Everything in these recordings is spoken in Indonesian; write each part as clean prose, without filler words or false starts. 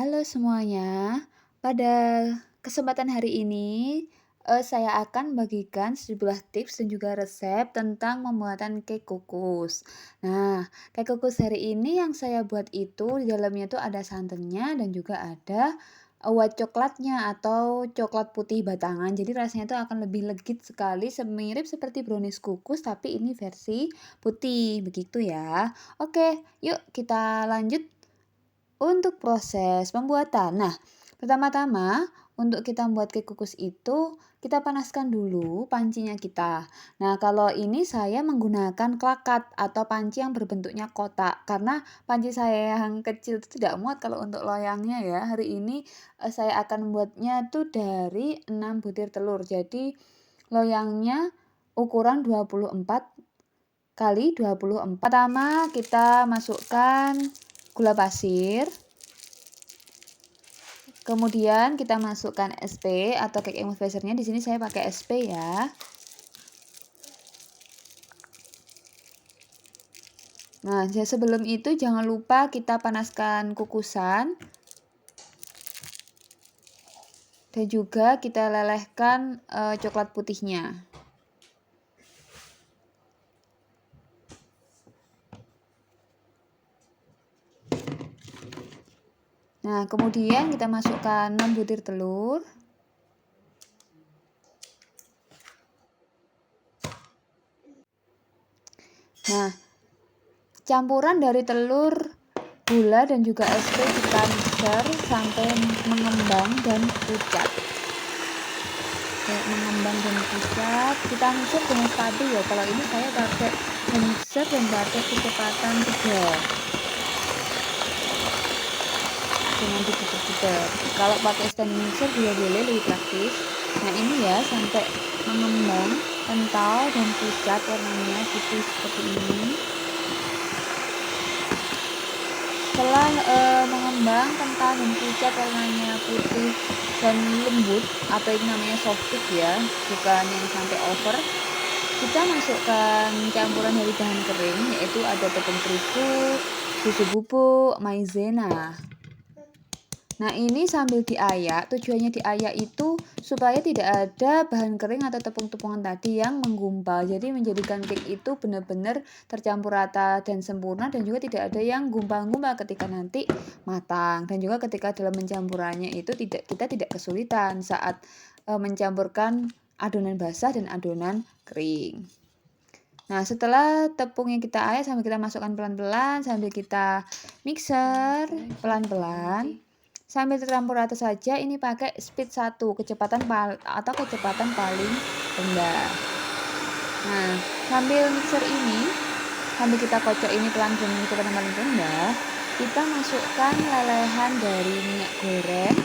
Halo semuanya, pada kesempatan hari ini saya akan bagikan sejumlah tips dan juga resep tentang pembuatan cake kukus. Nah, cake kukus hari ini yang saya buat itu di dalamnya itu ada santannya dan juga ada white coklatnya atau coklat putih batangan. Jadi rasanya itu akan lebih legit sekali, semirip seperti brownies kukus tapi ini versi putih, begitu ya. Oke, yuk kita lanjut untuk proses pembuatan. Nah, pertama-tama untuk kita membuat cake kukus itu, kita panaskan dulu pancinya kita. Nah, kalau ini saya menggunakan klakat atau panci yang berbentuknya kotak, karena panci saya yang kecil itu tidak muat kalau untuk loyangnya ya. Hari ini saya akan membuatnya tuh dari 6 butir telur. Jadi loyangnya ukuran 24 kali 24. Pertama kita masukkan gula pasir. Kemudian kita masukkan SP atau cake emulsifier-nya, di sini saya pakai SP ya. Nah, sebelum itu jangan lupa kita panaskan kukusan dan juga kita lelehkan coklat putihnya. Nah, kemudian kita masukkan 6 butir telur. Nah, campuran dari telur, gula dan juga SP kita mixer sampai mengembang dan pucat. Kayak mengembang dan pucat, kita mixer dengan stabil ya. Kalau ini saya pakai mixer dan pakai kecepatan 3 dengan diputer-puter. Kalau pakai stand mixer juga boleh, lebih praktis. Nah, ini ya sampai mengembang, kental dan pucat warnanya putih seperti ini. Setelah mengembang, kental dan pucat warnanya putih dan lembut, atau itu namanya soft cake ya, bukan yang sampai over, kita masukkan campuran dari bahan kering, yaitu ada tepung terigu, susu bubuk, maizena. Nah, ini sambil diayak, tujuannya diayak itu supaya tidak ada bahan kering atau tepung-tepungan tadi yang menggumpal. Jadi menjadikan cake itu benar-benar tercampur rata dan sempurna, dan juga tidak ada yang gumpal-gumpal ketika nanti matang. Dan juga ketika dalam mencampurannya itu kita tidak kesulitan saat mencampurkan adonan basah dan adonan kering. Nah, setelah tepung yang kita ayak sambil kita masukkan pelan-pelan, sambil kita mixer pelan-pelan, sambil tercampur rata saja. Ini pakai speed 1, kecepatan paling rendah. Nah, sambil mixer ini, sambil kita kocok ini pelan-pelan dengan kecepatan paling rendah, kita masukkan lelehan dari minyak goreng,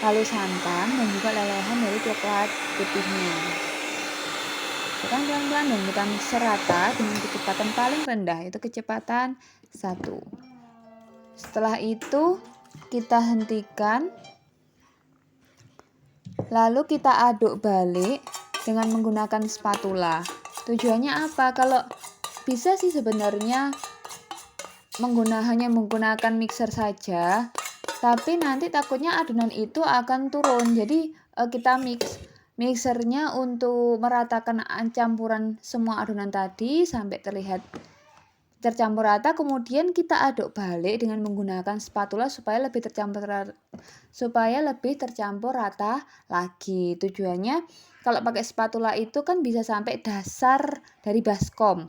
lalu santan, dan juga lelehan dari coklat putihnya. Tekan pelan-pelan dan kita mixer rata dengan kecepatan paling rendah, yaitu kecepatan 1. Setelah itu kita hentikan, lalu kita aduk balik dengan menggunakan spatula. Tujuannya apa? Kalau bisa sih sebenarnya hanya menggunakan mixer saja, tapi nanti takutnya adonan itu akan turun. Jadi kita mixernya untuk meratakan campuran semua adonan tadi sampai terlihat tercampur rata, kemudian kita aduk balik dengan menggunakan spatula supaya lebih tercampur rata lagi. Tujuannya kalau pakai spatula itu kan bisa sampai dasar dari baskom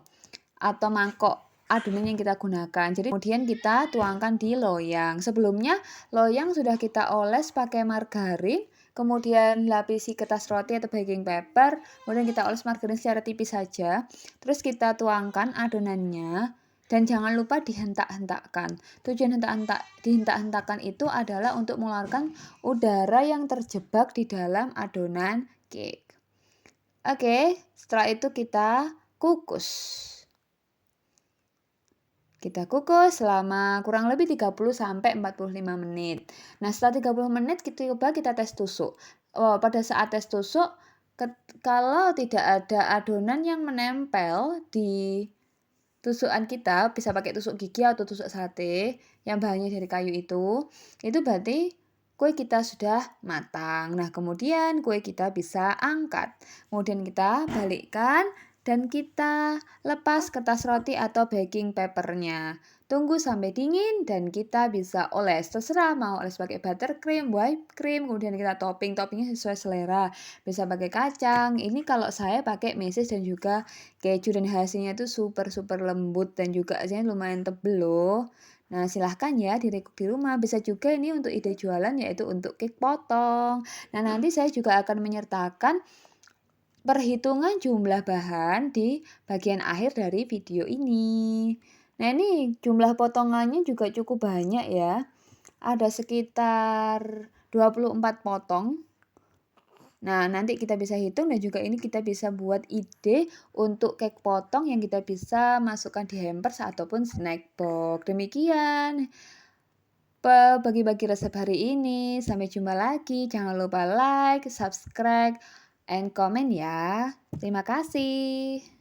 atau mangkok adonan yang kita gunakan. Jadi kemudian kita tuangkan di loyang. Sebelumnya loyang sudah kita oles pakai margarin, kemudian lapisi kertas roti atau baking paper, kemudian kita oles margarin secara tipis saja. Terus kita tuangkan adonannya dan jangan lupa dihentak-hentakkan. Tujuan dihentak-hentakkan itu adalah untuk mengeluarkan udara yang terjebak di dalam adonan cake. Oke, setelah itu kita kukus. Kita kukus selama kurang lebih 30-45 menit. Nah, setelah 30 menit kita tes tusuk. Pada saat tes tusuk, kalau tidak ada adonan yang menempel di tusukan kita, bisa pakai tusuk gigi atau tusuk sate, yang bahannya dari kayu itu berarti kue kita sudah matang. Nah, kemudian kue kita bisa angkat. Kemudian kita balikkan dan kita lepas kertas roti atau baking papernya. Tunggu sampai dingin dan kita bisa oles. Terserah mau oles pakai buttercream, whipped cream, kemudian kita toppingnya sesuai selera. Bisa pakai kacang. Ini kalau saya pakai meses dan juga keju dan hasilnya itu super lembut dan juga hasilnya lumayan tebel loh. Nah, silahkan ya direkuk di rumah. Bisa juga ini untuk ide jualan yaitu untuk cake potong. Nah, nanti saya juga akan menyertakan perhitungan jumlah bahan di bagian akhir dari video ini. Nah, ini jumlah potongannya juga cukup banyak ya. Ada sekitar 24 potong. Nah, nanti kita bisa hitung dan juga ini kita bisa buat ide untuk cake potong yang kita bisa masukkan di hampers ataupun snack box. Demikian bagi-bagi resep hari ini. Sampai jumpa lagi. Jangan lupa like, subscribe, and comment ya. Terima kasih.